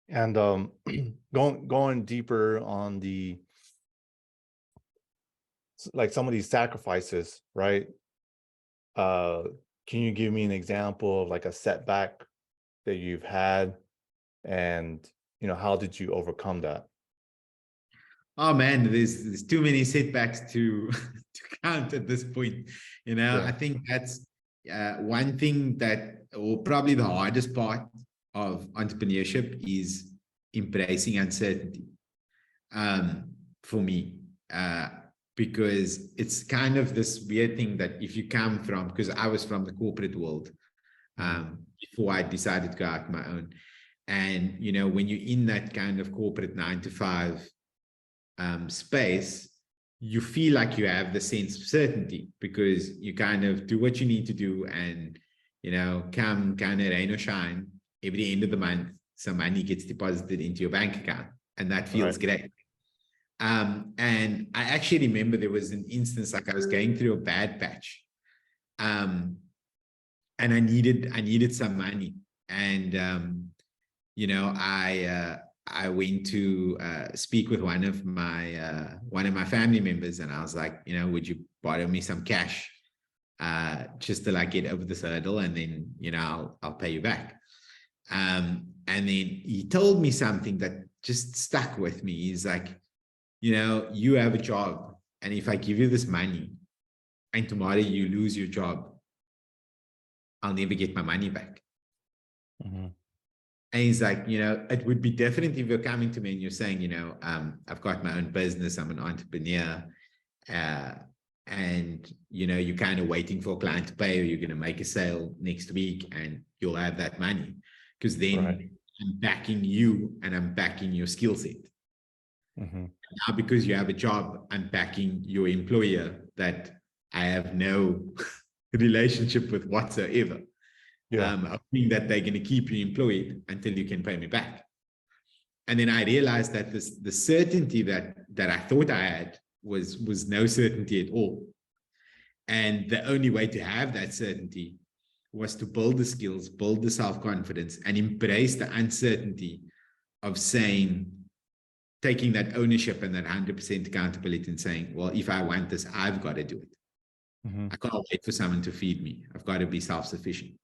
And going deeper on the like some of these sacrifices, right? Uh, can you give me an example of like a setback that you've had, and how did you overcome that? Oh man, there's too many setbacks to to count at this point. I Yeah. think that's one thing that, or probably the hardest part of entrepreneurship, is embracing uncertainty. For me, because it's kind of this weird thing that if you come from, because I was from the corporate world Mhm. before I decided to go out my own, and when you're in that kind of corporate 9 to 5 space, you feel like you have the sense of certainty because you kind of do what you need to do, and come kind of rain or shine, every end of the month, some money gets deposited into your bank account, and that feels Right. great. And I actually remember there was an instance, like I was going through a bad patch, um, and I needed some money, and I went to speak with one of my family members, and I was like, would you borrow me some cash, just to like get over this hurdle, and then I'll pay you back. And then he told me something that just stuck with me. He's like, you have a job, and if I give you this money and tomorrow you lose your job, I'll never get my money back. Mhm. And he's like, it would be different if you're coming to me and you're saying, I've got my own business, I'm an entrepreneur, uh, and you're kind of waiting for a client to pay, or you're going to make a sale next week and you'll have that money, because Right. then I'm backing you and I'm backing your skill set. Mhm. Now, because you have a job, I'm backing your employer that I have no relationship with whatsoever. Yeah. Hoping that they're going to keep you employed until you can pay me back. And then I realized that the certainty that I thought I had was no certainty at all. And the only way to have that certainty was to build the skills, build the self-confidence, and embrace the uncertainty of taking that ownership and that 100% accountability, and saying, well, if I want this, I've got to do it. Mhm. I can't wait for someone to feed me. I've got to be self-sufficient.